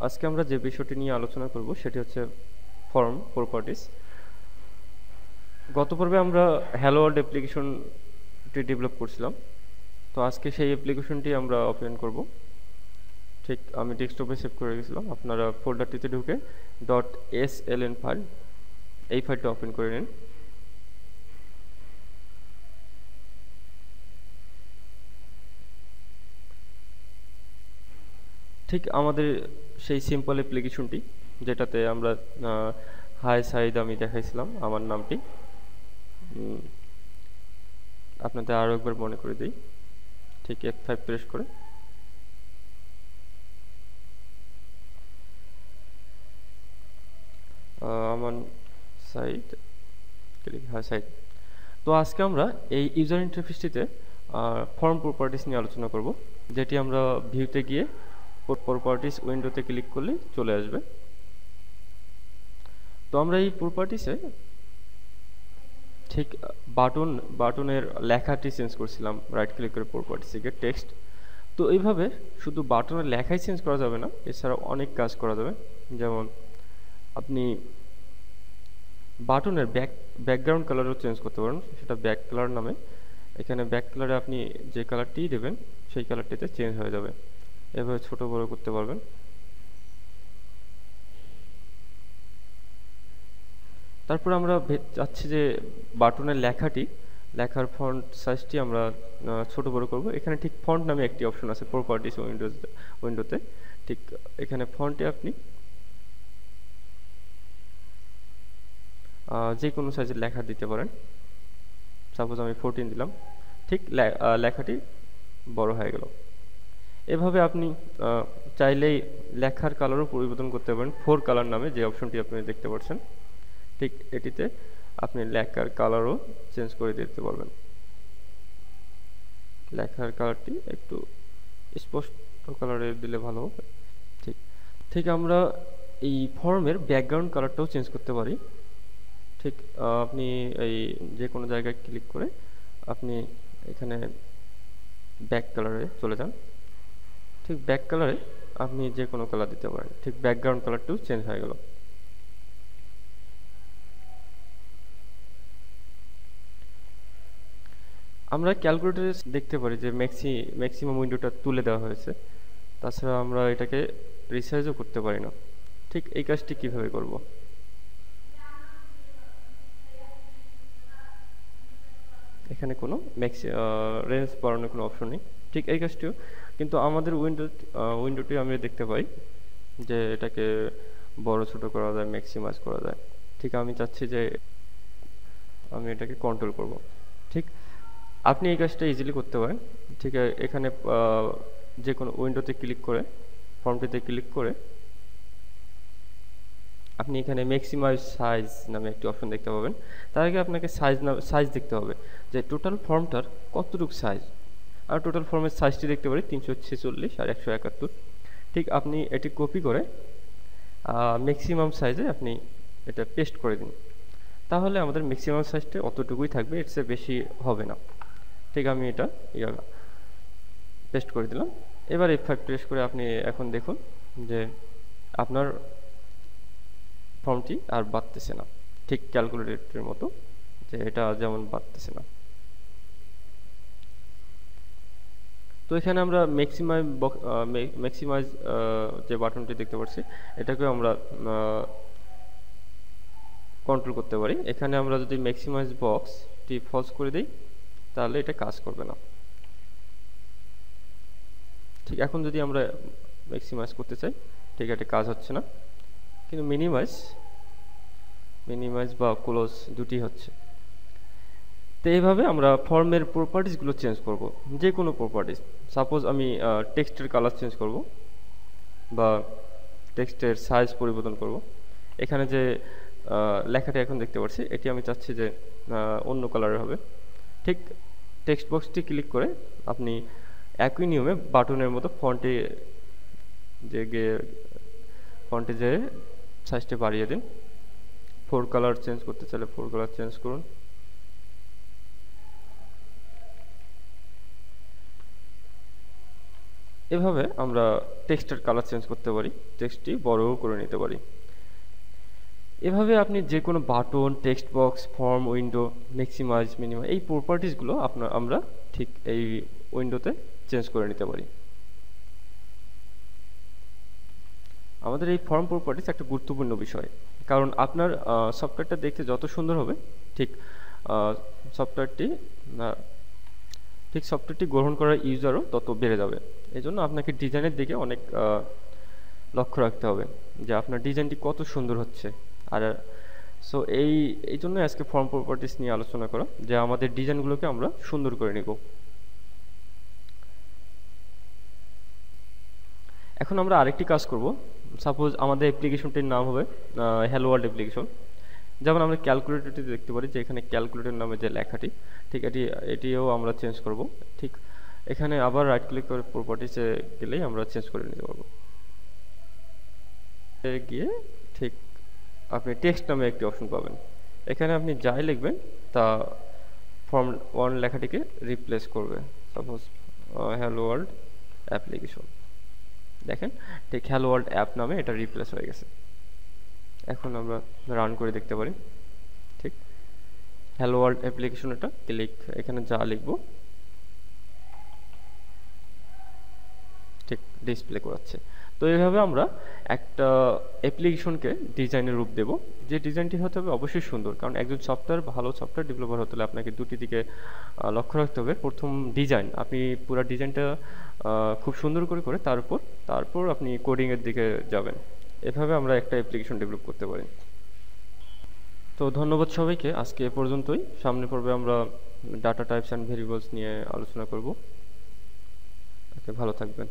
আজকে আমরা যে বিষয়টি নিয়ে আলোচনা করব সেটি হচ্ছে ফর্ম প্রপার্টিজ। গত পর্বে আমরা হ্যালো ওয়ার্ল্ড অ্যাপ্লিকেশনটি ডেভেলপ করছিলাম, তো আজকে সেই অ্যাপ্লিকেশনটি আমরা ওপেন করব। ঠিক আমি ডেস্কটপে সেভ করে রেখেছিলাম, আপনারা ফোল্ডারটিতে ঢুকে .sln ফাইল, এই ফাইলটা ওপেন করে নিন। ঠিক আমাদের সেই সিম্পল অ্যাপ্লিকেশনটি যেটাতে আমরা হাই সাইদ আমি দেখাইছিলাম আমার নামটি, আপনাদের আরও একবার মনে করে দিই। ঠিক F5 প্রেস করে আমার সাইট ক্লিক, হ্যাঁ সাইট। তো আজকে আমরা এই ইউজার ইন্টারফেসটিতে ফর্ম প্রপার্টিস নিয়ে আলোচনা করব, যেটি আমরা ভিউতে গিয়ে প্রপার্টিস উইন্ডোতে ক্লিক করলে চলে আসবে। তো আমরা এই প্রপার্টিসে ঠিক বাটনের লেখাটি চেঞ্জ করছিলাম, রাইট ক্লিক করে প্রপার্টিসে গিয়ে টেক্সট। তো এইভাবে শুধু বাটনের লেখাই চেঞ্জ করা যাবে না, এছাড়াও অনেক কাজ করা যাবে। যেমন আপনি বাটনের ব্যাকগ্রাউন্ড কালারও চেঞ্জ করতে পারেন, সেটা ব্যাক কালার নামে। এখানে ব্যাক কালারে আপনি যে কালারটি দেবেন সেই কালারটিতে চেঞ্জ হয়ে যাবে। এভাবে ছোট বড় করতে পারবেন। তারপর আমরা চাচ্ছি যে বাটনের লেখার ফন্ট সাইজটি আমরা ছোট বড় করব। এখানে ঠিক ফন্ট নামে একটি অপশন আছে প্রপার্টিস উইন্ডোতে। ঠিক এখানে ফন্টে আপনি যে কোনো সাইজের লেখা দিতে পারেন। সাপোজ আমি 14 দিলাম, ঠিক লেখাটি বড় হয়ে গেল। এভাবে আপনি চাইলেই লেখার কালারও পরিবর্তন করতে পারেন। 4 কালার নামে যে অপশনটি আপনি দেখতে পাচ্ছেন, ঠিক এটিতে আপনি লেখার কালারও চেঞ্জ করে দিতে পারবেন। লেখার কালারটি একটু স্পষ্ট কালারে দিলে ভালো হবে। ঠিক আমরা এই ফর্মের ব্যাকগ্রাউন্ড কালারটাও চেঞ্জ করতে পারি। ঠিক আপনি এই যে কোনো জায়গায় ক্লিক করে আপনি এখানে ব্যাক কালারে চলে যান। ঠিক ব্যাক কালারে আপনি যে কোনো কালার দিতে পারেন। ঠিক ব্যাকগ্রাউন্ড কালারটিও চেঞ্জ হয়ে গেল। আমরা ক্যালকুলেটরে দেখতে পারি যে ম্যাক্সিমাম উইন্ডোটা তুলে দেওয়া হয়েছে। তাছাড়া আমরা এটাকে রিসাইজও করতে পারি না। ঠিক এই কাজটি কিভাবে করব? এখানে কোনো রেঞ্জ বাড়ানোর কোনো অপশন নেই। ঠিক এই কাজটিও কিন্তু আমাদের উইন্ডোটি আমি দেখতে পাই যে এটাকে বড় ছোট করা যায়, ম্যাক্সিমাইজ করা যায়। ঠিক আমি চাচ্ছি যে আমি এটাকে কন্ট্রোল করব। ঠিক আপনি এই কাজটা ইজিলি করতে পারেন। ঠিক এখানে যে কোনো উইন্ডোতে ক্লিক করে ফর্মটিতে ক্লিক করে আপনি এখানে ম্যাক্সিমাইজ সাইজ নামে একটি অপশন দেখতে পাবেন। তার আগে আপনাকে সাইজ দেখতে হবে যে টোটাল ফর্মটার কতটুকু সাইজ। আর টোটাল ফর্মের সাইজটি দেখতে পারি 346 আর 171। ঠিক আপনি এটি কপি করে ম্যাক্সিমাম সাইজে আপনি এটা পেস্ট করে দিন। তাহলে আমাদের ম্যাক্সিমাম সাইজটা অতটুকুই থাকবে, এর চেয়ে বেশি হবে না। ঠিক আমি এটা পেস্ট করে দিলাম। এবার F5 প্রেস করে আপনি এখন দেখুন যে আপনার ফর্মটি আর বাড়তেছে না, ঠিক ক্যালকুলেটরের মতো, যে এটা যেমন বাড়তেছে না। তো এখানে আমরা ম্যাক্সিমাইজ যে বাটনটি দেখতে পাচ্ছি এটাকেও আমরা কন্ট্রোল করতে পারি। এখানে আমরা যদি ম্যাক্সিমাইজ বক্সটি ফলস করে দিই তাহলে এটা কাজ করবে না। ঠিক এখন যদি আমরা ম্যাক্সিমাইজ করতে চাই, ঠিক এটা কাজ হচ্ছে না, কিন্তু মিনিমাইজ বা ক্লোজ দুটি হচ্ছে। তো এইভাবে আমরা ফর্মের প্রপার্টিসগুলো চেঞ্জ করব, যে কোনো প্রপার্টিস। সাপোজ আমি টেক্সটের কালার চেঞ্জ করব বা টেক্সটের সাইজ পরিবর্তন করব। এখানে যে লেখাটি এখন দেখতে পাচ্ছি এটি আমি চাচ্ছি যে অন্য কালারের হবে। ঠিক টেক্সট বক্সটি ক্লিক করে আপনি একই নিয়মে বাটনের মতো ফন্টে যে সাইজটি বাড়িয়ে দিন। 4 কালার চেঞ্জ করতে চাইলে 4 কালার চেঞ্জ করুন। এভাবে আমরা টেক্সটের কালার চেঞ্জ করতে পারি, টেক্সটটি বড়ও করে নিতে পারি। এভাবে আপনি যে কোনো button, text box, form, window, maximize, minimize এই প্রপার্টিসগুলো আমরা ঠিক এই উইন্ডোতে চেঞ্জ করে নিতে পারি। আমাদের এই ফর্ম প্রপার্টিস একটা গুরুত্বপূর্ণ বিষয়, কারণ আপনার সফটওয়্যারটা দেখতে যত সুন্দর হবে ঠিক সফটওয়্যারটি গ্রহণ করার ইউজারও তত বেড়ে যাবে। এই জন্য আপনাকে ডিজাইনের দিকে অনেক লক্ষ্য রাখতে হবে যে আপনার ডিজাইনটি কত সুন্দর হচ্ছে। আর সো এই জন্য আজকে ফর্ম প্রপার্টিস নিয়ে আলোচনা করা, যে আমাদের ডিজাইনগুলোকে আমরা সুন্দর করে নেব। এখন আমরা আরেকটি কাজ করব। সাপোজ আমাদের অ্যাপ্লিকেশনটির নাম হবে হ্যালো ওয়ার্ল্ড অ্যাপ্লিকেশন। যেমন আমরা ক্যালকুলেটরটি দেখতে পারি যে এখানে ক্যালকুলেটর নামে যে লেখাটি, ঠিক এটিও আমরা চেঞ্জ করব। ঠিক এখানে আবার রাইট ক্লিক করে প্রপার্টিসে গেলেই আমরা চেঞ্জ করে নিতে পারবো। গিয়ে ঠিক আপনি টেক্সট নামে একটি অপশন পাবেন। এখানে আপনি যাই লিখবেন তা ফর্ম 1 লেখাটিকে রিপ্লেস করবে। সাপোজ হ্যালো ওয়ার্ল্ড অ্যাপ্লিকেশন, দেখেন ঠিক হ্যালো ওয়ার্ল্ড অ্যাপ নামে এটা রিপ্লেস হয়ে গেছে। এখন আমরা রান করে দেখতে পারি, ঠিক হ্যালো ওয়ার্ল্ড অ্যাপ্লিকেশন এটা ক্লিক, এখানে যা লিখবো ঠিক ডিসপ্লে করাচ্ছে। তো এইভাবে আমরা একটা অ্যাপ্লিকেশনকে ডিজাইনের রূপ দেব, যে ডিজাইনটি হতে হবে অবশ্যই সুন্দর, কারণ একজন ভালো সফটওয়্যার ডেভেলপার হতে হলে আপনাকে দুটি দিকে লক্ষ্য রাখতে হবে। প্রথম ডিজাইন, আপনি পুরো ডিজাইনটা খুব সুন্দর করে তারপর আপনি কোডিংয়ের দিকে যাবেন। এভাবে আমরা একটা অ্যাপ্লিকেশন ডেভেলপ করতে পারি। তো ধন্যবাদ সবাইকে, আজকে এ পর্যন্তই। সামনে পর্বে আমরা ডাটা টাইপস অ্যান্ড ভেরিয়েবলস নিয়ে আলোচনা করব। ভালো থাকবেন।